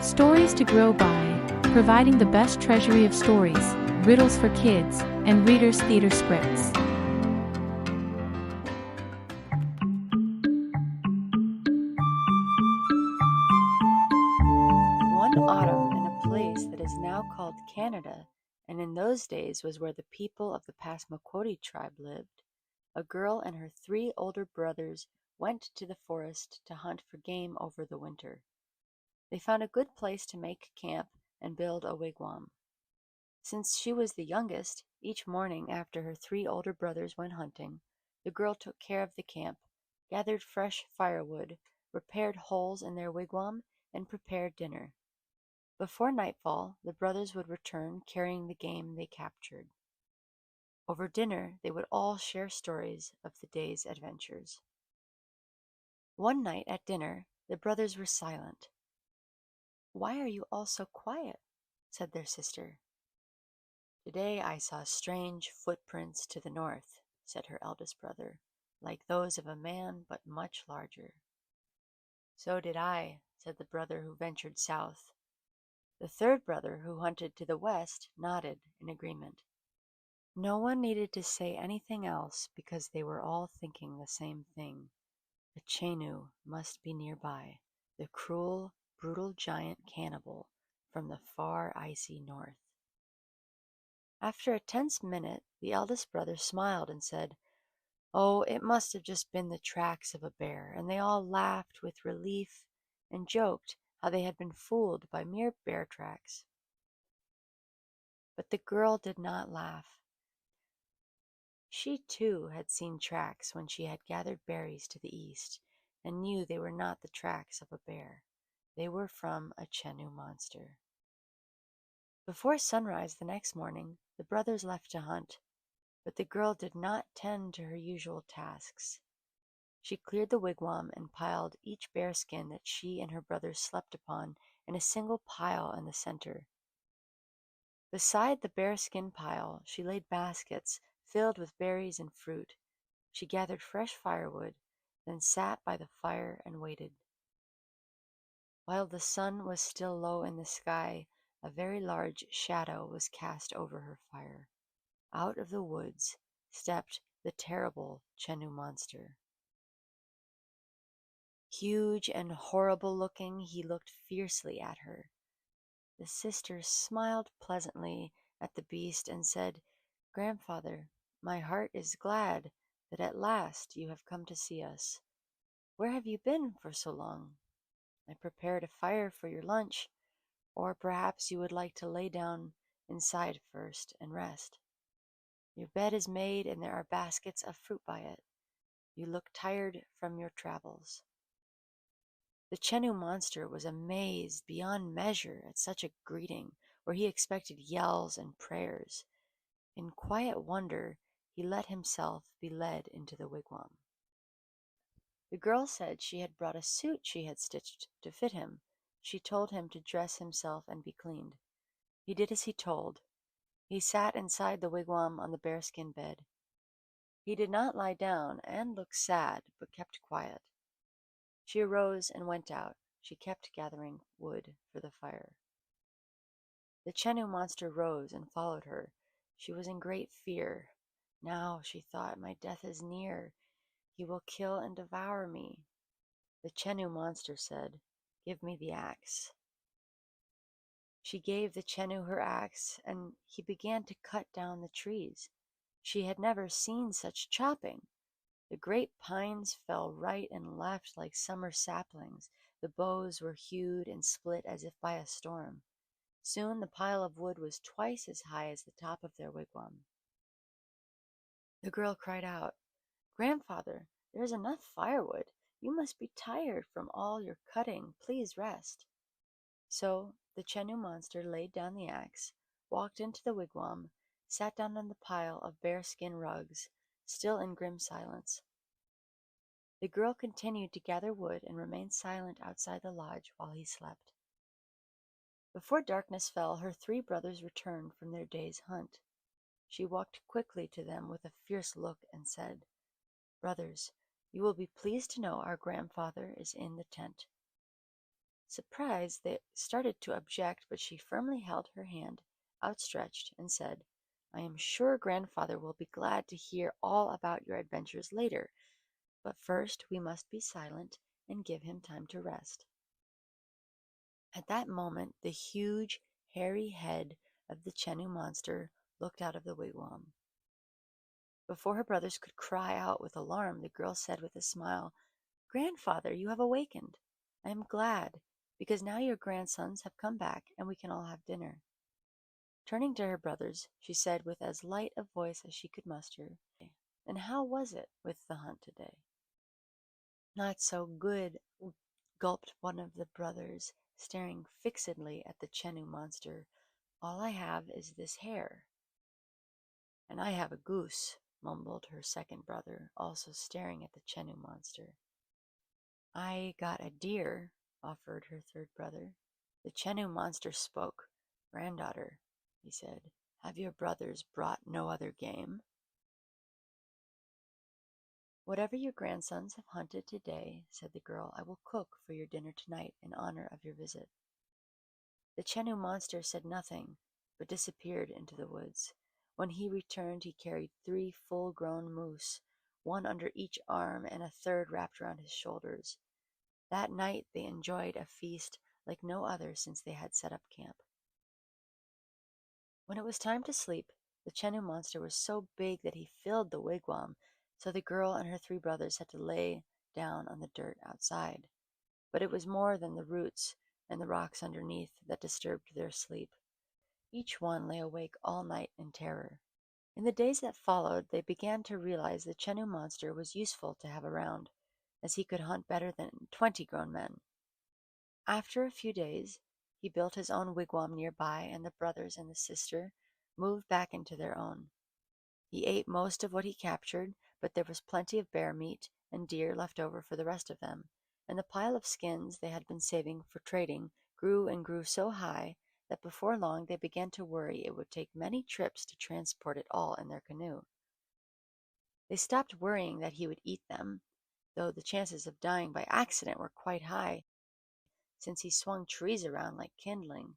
Stories to grow by, providing the best treasury of stories, riddles for kids, and readers' theater scripts. One autumn, in a place that is now called Canada, and in those days was where the people of the Passamaquoddy tribe lived, a girl and her 3 older brothers went to the forest to hunt for game over the winter. They found a good place to make camp and build a wigwam. Since she was the youngest, each morning after her 3 older brothers went hunting, the girl took care of the camp, gathered fresh firewood, repaired holes in their wigwam, and prepared dinner. Before nightfall, the brothers would return carrying the game they captured. Over dinner, they would all share stories of the day's adventures. One night at dinner, the brothers were silent. "Why are you all so quiet?" said their sister. "Today I saw strange footprints to the north," said her eldest brother, "like those of a man, but much larger." "So did I," said the brother who ventured south. The third brother, who hunted to the west, nodded in agreement. No one needed to say anything else because they were all thinking the same thing. The Chenoo must be nearby, the cruel, brutal giant cannibal from the far icy north. After a tense minute, the eldest brother smiled and said, "Oh, it must have just been the tracks of a bear," and they all laughed with relief and joked how they had been fooled by mere bear tracks. But the girl did not laugh. She too had seen tracks when she had gathered berries to the east, and knew they were not the tracks of a bear. They were from a Chenoo monster. Before sunrise the next morning, the brothers left to hunt, but the girl did not tend to her usual tasks. She cleared the wigwam and piled each bear skin that she and her brothers slept upon in a single pile in the center. Beside the bearskin pile, she laid baskets filled with berries and fruit. She gathered fresh firewood, then sat by the fire and waited. While the sun was still low in the sky, a very large shadow was cast over her fire. Out of the woods stepped the terrible Chenoo Monster. Huge and horrible looking, he looked fiercely at her. The sister smiled pleasantly at the beast and said, "Grandfather, my heart is glad that at last you have come to see us. Where have you been for so long? I prepared a fire for your lunch, or perhaps you would like to lay down inside first and rest. Your bed is made and there are baskets of fruit by it. You look tired from your travels." The Chenoo Monster was amazed beyond measure at such a greeting, where he expected yells and prayers. In quiet wonder, he let himself be led into the wigwam. The girl said she had brought a suit she had stitched to fit him. She told him to dress himself and be cleaned. He did as he told. He sat inside the wigwam on the bearskin bed. He did not lie down and looked sad, but kept quiet. She arose and went out. She kept gathering wood for the fire. The Chenoo Monster rose and followed her. She was in great fear. "Now," she thought, "my death is near. He will kill and devour me." The Chenoo Monster said, "Give me the axe." She gave the Chenoo her axe, and he began to cut down the trees. She had never seen such chopping. The great pines fell right and left like summer saplings. The boughs were hewed and split as if by a storm. Soon the pile of wood was twice as high as the top of their wigwam. The girl cried out, "Grandfather, there is enough firewood. You must be tired from all your cutting. Please rest." So the Chenoo Monster laid down the axe, walked into the wigwam, sat down on the pile of bearskin rugs, still in grim silence. The girl continued to gather wood and remained silent outside the lodge while he slept. Before darkness fell, her 3 brothers returned from their day's hunt. She walked quickly to them with a fierce look and said, "Brothers, you will be pleased to know our grandfather is in the tent." Surprised, they started to object, but she firmly held her hand outstretched and said, I am sure grandfather will be glad to hear all about your adventures later, but first we must be silent and give him time to rest. At that moment, the huge, hairy head of the Chenoo monster looked out of the wigwam. Before her brothers could cry out with alarm, the girl said with a smile, Grandfather, you have awakened. I am glad, because now your grandsons have come back and we can all have dinner. Turning to her brothers, she said with as light a voice as she could muster, And how was it with the hunt today? Not so good, gulped one of the brothers, staring fixedly at the Chenoo monster. All I have is this hare. And I have a goose, mumbled her second brother, also staring at the Chenoo monster. I got a deer, offered her third brother. The Chenoo monster spoke. Granddaughter, he said, have your brothers brought no other game? Whatever your grandsons have hunted today, said the girl, I will cook for your dinner tonight in honor of your visit. The Chenoo monster said nothing, but disappeared into the woods. When he returned, he carried 3 full-grown moose, one under each arm and a third wrapped around his shoulders. That night they enjoyed a feast like no other since they had set up camp. When it was time to sleep, the Chenoo monster was so big that he filled the wigwam, so the girl and her 3 brothers had to lay down on the dirt outside. But it was more than the roots and the rocks underneath that disturbed their sleep. Each one lay awake all night in terror. In the days that followed, they began to realize the Chenoo monster was useful to have around, as he could hunt better than 20 grown men. After a few days, he built his own wigwam nearby, and the brothers and the sister moved back into their own. He ate most of what he captured, but there was plenty of bear meat and deer left over for the rest of them, and the pile of skins they had been saving for trading grew and grew so high that before long they began to worry it would take many trips to transport it all in their canoe. They stopped worrying that he would eat them, though the chances of dying by accident were quite high, since he swung trees around like kindling,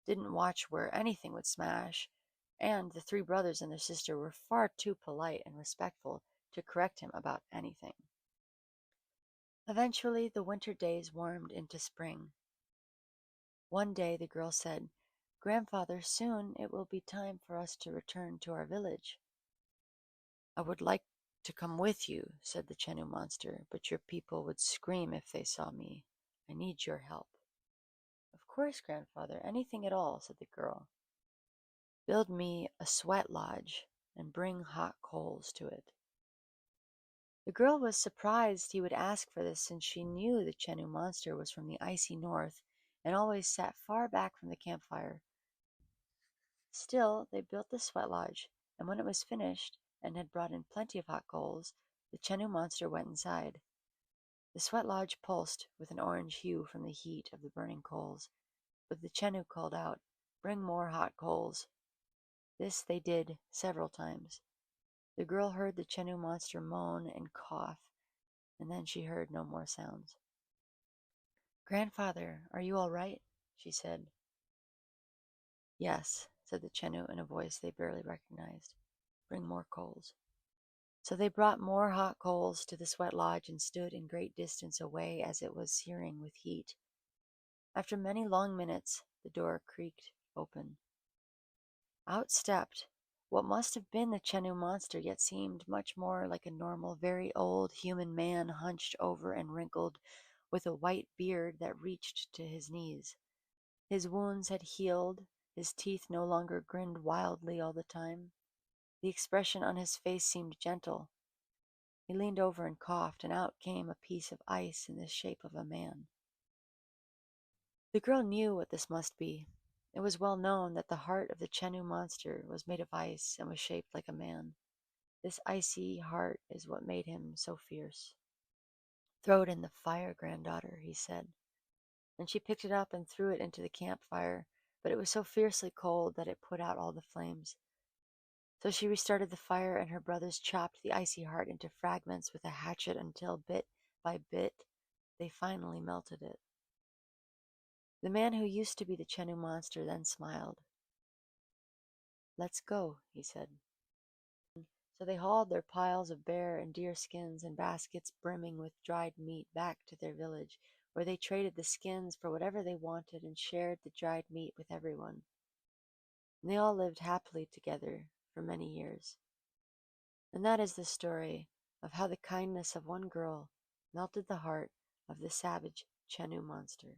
didn't watch where anything would smash, and the 3 brothers and their sister were far too polite and respectful to correct him about anything. Eventually, the winter days warmed into spring. One day the girl said, Grandfather, soon it will be time for us to return to our village. I would like to come with you, said the Chenoo monster, but your people would scream if they saw me. I need your help. Of course, Grandfather, anything at all, said the girl. Build me a sweat lodge and bring hot coals to it. The girl was surprised he would ask for this, since she knew the Chenoo monster was from the icy north and always sat far back from the campfire. Still, they built the sweat lodge, and when it was finished and had brought in plenty of hot coals, the Chenoo monster went inside. The sweat lodge pulsed with an orange hue from the heat of the burning coals, but the Chenoo called out, Bring more hot coals. This they did several times. The girl heard the Chenoo monster moan and cough, and then she heard no more sounds. Grandfather, are you all right? She said. Yes, said the Chenoo in a voice they barely recognized. Bring more coals. So they brought more hot coals to the sweat lodge and stood in great distance away as it was searing with heat. After many long minutes, the door creaked open. Out stepped what must have been the Chenoo monster, yet seemed much more like a normal, very old human man, hunched over and wrinkled, with a white beard that reached to his knees. His wounds had healed, his teeth no longer grinned wildly all the time. The expression on his face seemed gentle. He leaned over and coughed, and out came a piece of ice in the shape of a man. The girl knew what this must be. It was well known that the heart of the Chenoo monster was made of ice and was shaped like a man. This icy heart is what made him so fierce. Throw it in the fire, granddaughter, he said. And she picked it up and threw it into the campfire, but it was so fiercely cold that it put out all the flames. So she restarted the fire, and her brothers chopped the icy heart into fragments with a hatchet until, bit by bit, they finally melted it. The man who used to be the Chenoo Monster then smiled. "Let's go," he said. So they hauled their piles of bear and deer skins and baskets brimming with dried meat back to their village, where they traded the skins for whatever they wanted and shared the dried meat with everyone. And they all lived happily together for many years. And that is the story of how the kindness of one girl melted the heart of the savage Chenoo Monster.